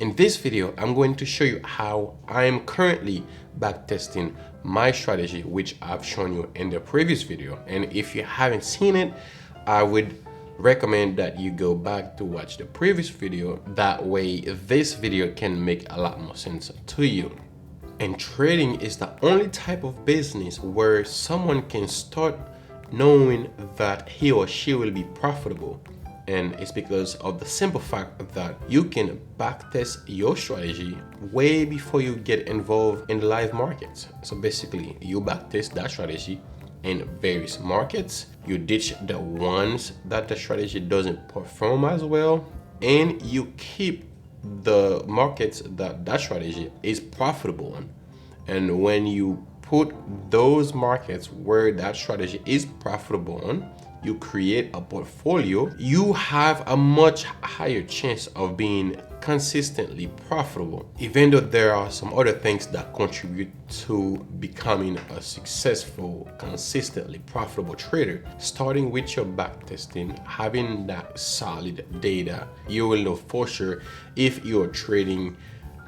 In this video, I'm going to show you how I am currently backtesting my strategy, which I've shown you in the previous video. And if you haven't seen it, I would recommend that you go back to watch the previous video. That way, this video can make a lot more sense to you. And trading is the only type of business where someone can start knowing that he or she will be profitable. And it's because of the simple fact that you can backtest your strategy way before you get involved in the live markets. So basically, you backtest that strategy in various markets. You ditch the ones that the strategy doesn't perform as well, and you keep the markets that that strategy is profitable on. And when you put those markets where that strategy is profitable on, you create a portfolio, you have a much higher chance of being consistently profitable. Even though there are some other things that contribute to becoming a successful, consistently profitable trader, starting with your backtesting, having that solid data, you will know for sure if you're trading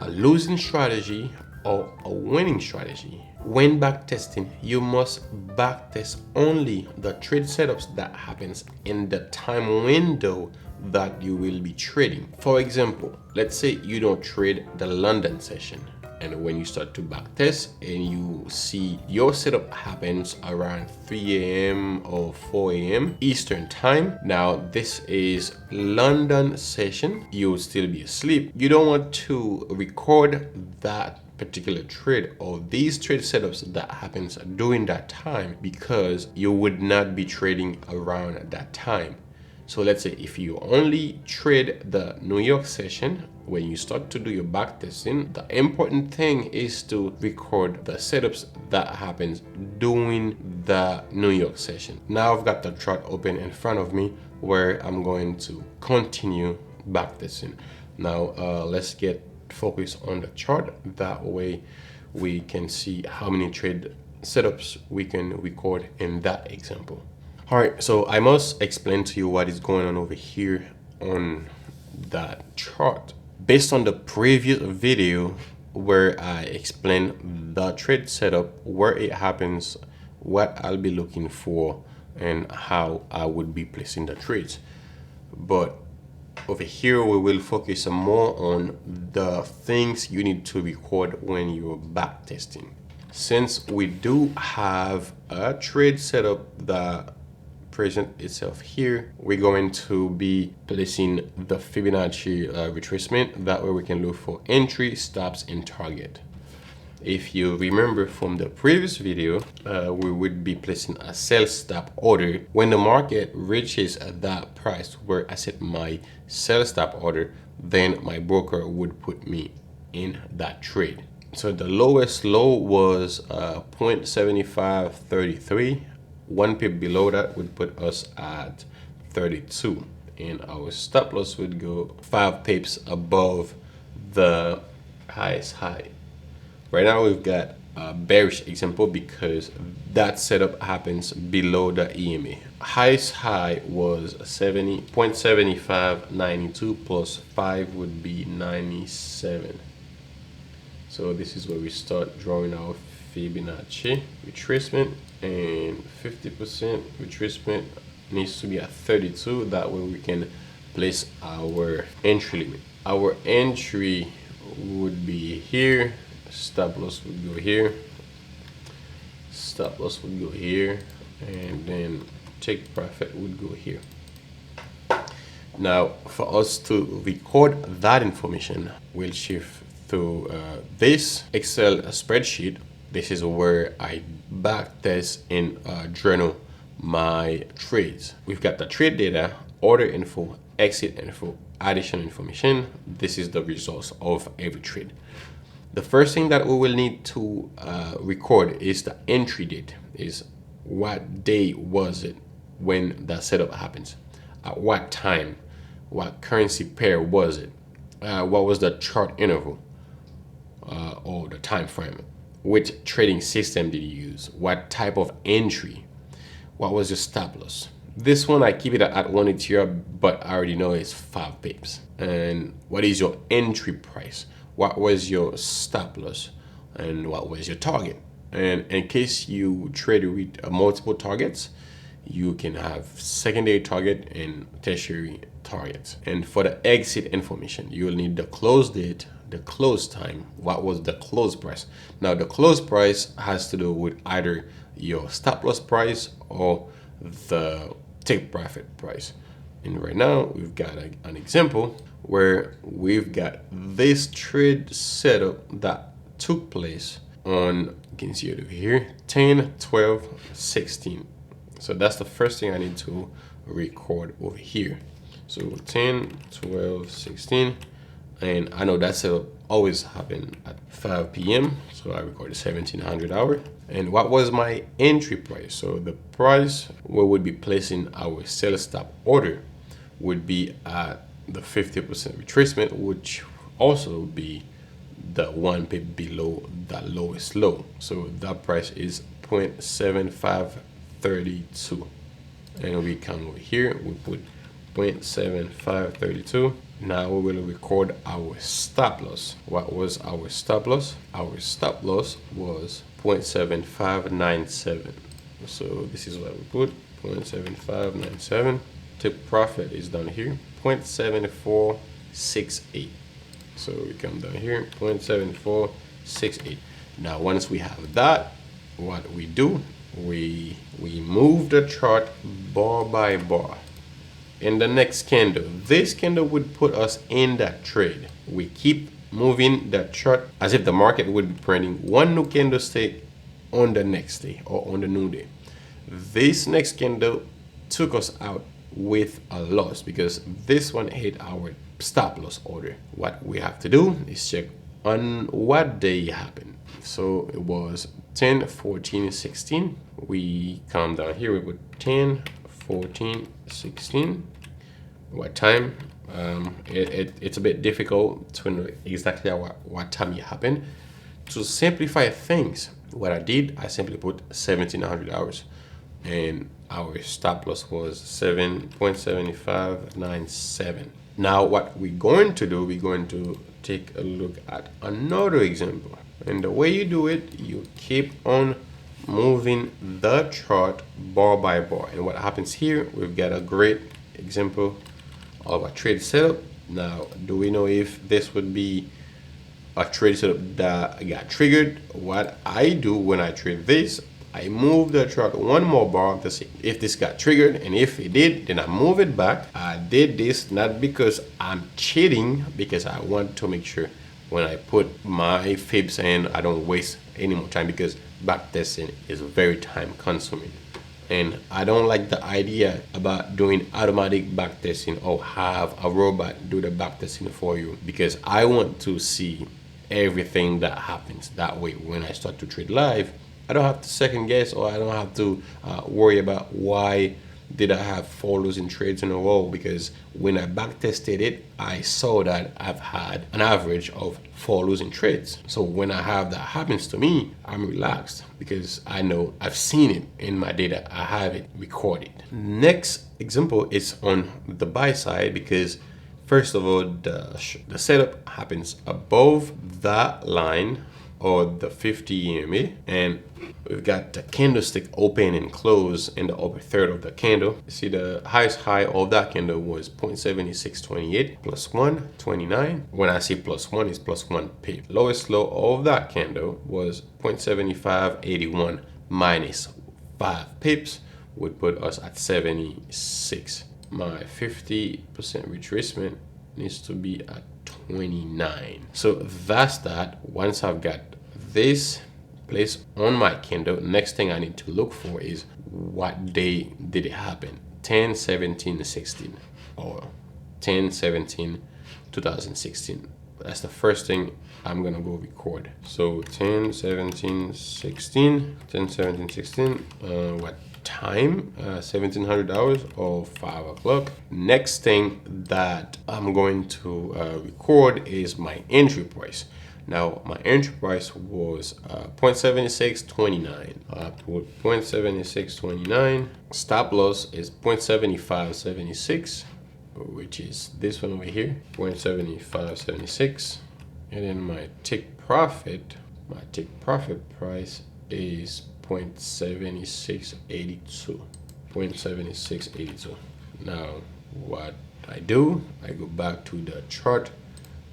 a losing strategy or a winning strategy. When backtesting, you must backtest only the trade setups that happens in the time window that you will be trading. For example, let's say you don't trade the London session, and when you start to backtest and you see your setup happens around 3 a.m. or 4 a.m. Eastern time. Now this is London session, you'll still be asleep. You don't want to record that particular trade or these trade setups that happens during that time, because you would not be trading around that time. So let's say if you only trade the New York session, when you start to do your backtesting, the important thing is to record the setups that happens during the New York session. Now I've got the chart open in front of me where I'm going to continue backtesting. Now let's get focus on the chart. That way we can see how many trade setups we can record in that example. All right, so I must explain to you what is going on over here on that chart. Based on the previous video where I explained the trade setup, where it happens, what I'll be looking for, and how I would be placing the trades. But over here, we will focus more on the things you need to record when you're backtesting. Since we do have a trade setup that present itself here, we're going to be placing the Fibonacci retracement. That way we can look for entry, stops, and target. If you remember from the previous video, we would be placing a sell stop order when the market reaches that price where I set my sell stop order. Then my broker would put me in that trade. So the lowest low was 0.7533. 1 pip below that would put us at 32, and our stop loss would go 5 pips above the highest high. Right now we've got a bearish example because that setup happens below the EMA. Highest high was 0.7592 plus 5 would be 97. So this is where we start drawing our Fibonacci retracement, and 50% retracement needs to be at 32. That way we can place our entry limit. Our entry would be here. Stop loss would go here, stop loss would go here, and then take profit would go here. Now for us to record that information, we'll shift to this Excel spreadsheet. This is where I backtest and journal my trades. We've got the trade data, order info, exit info, additional information. This is the results of every trade. The first thing that we will need to record is the entry date, is what day was it when the setup happens, at what time, what currency pair was it, what was the chart interval or the time frame, which trading system did you use, what type of entry, what was your stop loss. This one I keep it at 1 Ethereum, but I already know it's 5 pips. And what is your entry price? What was your stop loss? And what was your target? And in case you trade with multiple targets, you can have secondary target and tertiary targets. And for the exit information, you will need the close date, the close time, what was the close price. Now the close price has to do with either your stop loss price or the take profit price. And right now we've got an example where we've got this trade setup that took place on, you can see it over here, 10, 12, 16. So that's the first thing I need to record over here. So 10, 12, 16, and I know that setup always happen at 5 p.m. So I recorded 1700 hour. And what was my entry price? So the price where we'd be placing our sell stop order would be at the 50% retracement, which also would be the 1 pip below that lowest low. So that price is 0.7532. And we come over here, we put 0.7532. Now we will record our stop loss. What was our stop loss? Our stop loss was 0.7597. So this is what we put, 0.7597. Take profit is down here, 0.7468. So we come down here, 0.7468. Now once we have that, what we do, we move the chart bar by bar. In the next candle, this candle would put us in that trade. We keep moving the chart as if the market would be printing one new candlestick on the next day or on the new day. This next candle took us out with a loss because this one hit our stop loss order. What we have to do is check on what day it happened. So it was 10, 14, 16. We come down here, we put 10, 14, 16. What time? It's a bit difficult to know exactly what time it happened. To simplify things, what I did, I simply put 1700 hours, and our stop loss was 7.7597. Now what we're going to do, we're going to take a look at another example. And the way you do it, you keep on moving the chart bar by bar. And what happens here, we've got a great example of a trade setup. Now, do we know if this would be a trade setup that got triggered? What I do when I trade this, I move the chart one more bar to see if this got triggered, and if it did, then I move it back. I did this not because I'm cheating, because I want to make sure when I put my fibs in, I don't waste any more time, because backtesting is very time consuming. And I don't like the idea about doing automatic backtesting or have a robot do the backtesting for you, because I want to see everything that happens. That way, when I start to trade live, I don't have to second guess, or I don't have to worry about why did I have 4 losing trades in a row, because when I backtested it, I saw that I've had an average of 4 losing trades. So when I have that happens to me, I'm relaxed because I know I've seen it in my data. I have it recorded. Next example is on the buy side, because first of all, the setup happens above that line or the 50 EMA, and we've got the candlestick open and close in the upper third of the candle. You see the highest high of that candle was 0.7628 plus 1, 29. When I say plus 1, it's plus 1 pip. Lowest low of that candle was 0.7581 minus 5 pips would put us at 76. My 50% retracement needs to be at 29. So that's that. Once I've got this placed on my candle, next thing I need to look for is what day did it happen. 10, 17, 16 or 10, 17, 2016. That's the first thing I'm gonna go record. So 10, 17, 16, 10, 17, 16, what time? 1700 hours or 5 o'clock. Next thing that I'm going to record is my entry price. Now my entry price was 0.7629. I put 0.7629. Stop loss is 0.7576, which is this one over here, 0.7576. And then my take profit price is 0.7682. 0.7682. Now what I do, I go back to the chart,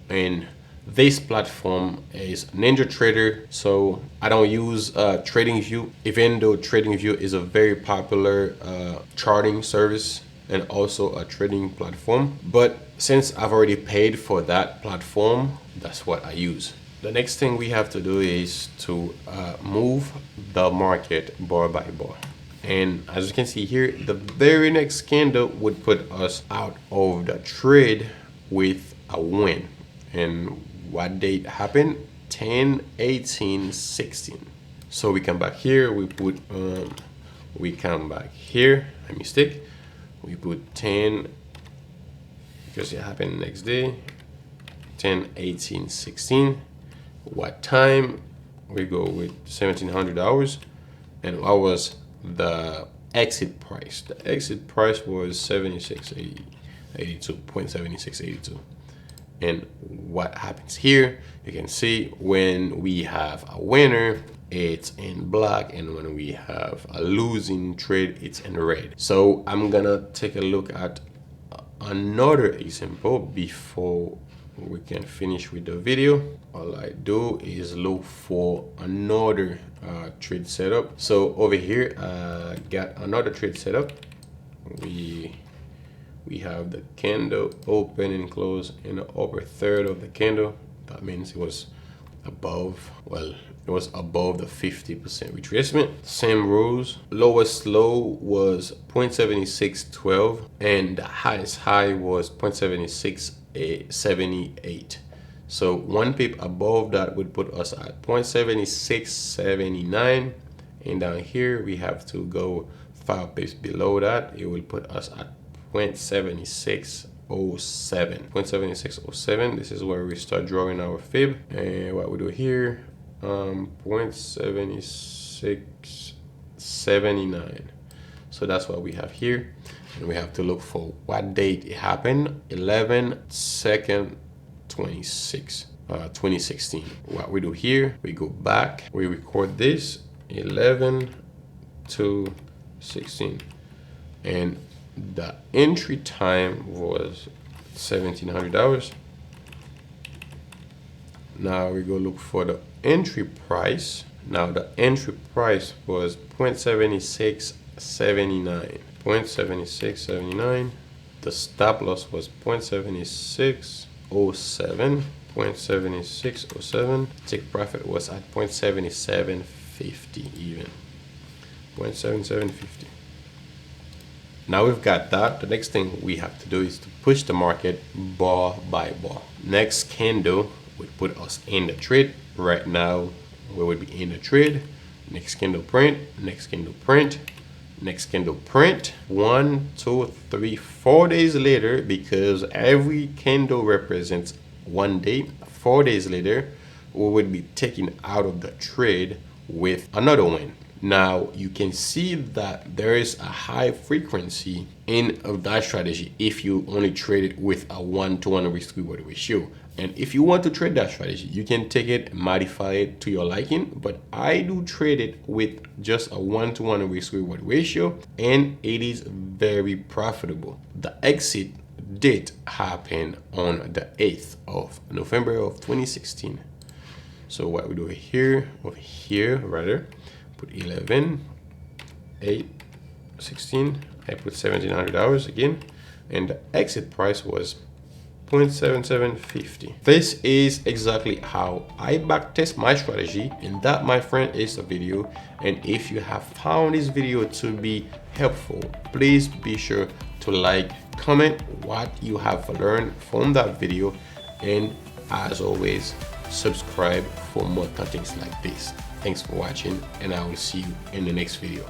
and this platform is NinjaTrader, so I don't use TradingView, even though TradingView is a very popular charting service and also a trading platform. But since I've already paid for that platform, that's what I use. The next thing we have to do is to move the market bar by bar. And as you can see here, the very next candle would put us out of the trade with a win. And what date happened? 10/18/16. So we come back here, we come back here, a mistake. We put 10, because it happened next day, 10/18/16. What time? We go with 1700 hours. And what was the exit price? The exit price was 0.7682. And what happens here, you can see when we have a winner, it's in black, and when we have a losing trade, it's in red. So I'm gonna take a look at another example before we can finish with the video. All I do is look for another trade setup. So over here, got another trade setup. We have the candle open and close in the upper third of the candle. That means it was above, well, it was above the 50% retracement. Same rules. Lowest low was 0.7612 and the highest high was 0.7678. So 1 pip above that would put us at 0.7679, and down here we have to go 5 pips below that. It will put us at 0.7607. 0.7607. This is where we start drawing our fib. And what we do here, 0.7679. So that's what we have here. And we have to look for what date it happened. 11/2/2016. What we do here, we go back, we record this 11/2/16, and the entry time was 1700 hours. Now we go look for the entry price. Now the entry price was 0.7679. 0.7679. The stop loss was 0.7607. 0.7607. Take profit was at 0.7750 even. 0.7750. Now we've got that. The next thing we have to do is to push the market bar by bar. Next candle would put us in the trade. Right now we would be in the trade. Next candle print, next candle print, next candle print. 1, 2, 3, 4 days later, because every candle represents 1 day. 4 days later, we would be taken out of the trade with another win. Now you can see that there is a high frequency in that strategy if you only trade it with a 1-to-1 risk reward ratio. And if you want to trade that strategy, you can take it and modify it to your liking, but I do trade it with just a 1-to-1 risk reward ratio, and it is very profitable. The exit date happened on the 8th of November of 2016. So what we do here, over here rather, put 11/8/16. I put 1700 hours again, and the exit price was 0.7750. This is exactly how I backtest my strategy, and that, my friend, is the video. And if you have found this video to be helpful, please be sure to like, comment what you have learned from that video, and as always, subscribe for more contents like this. Thanks for watching, and I will see you in the next video.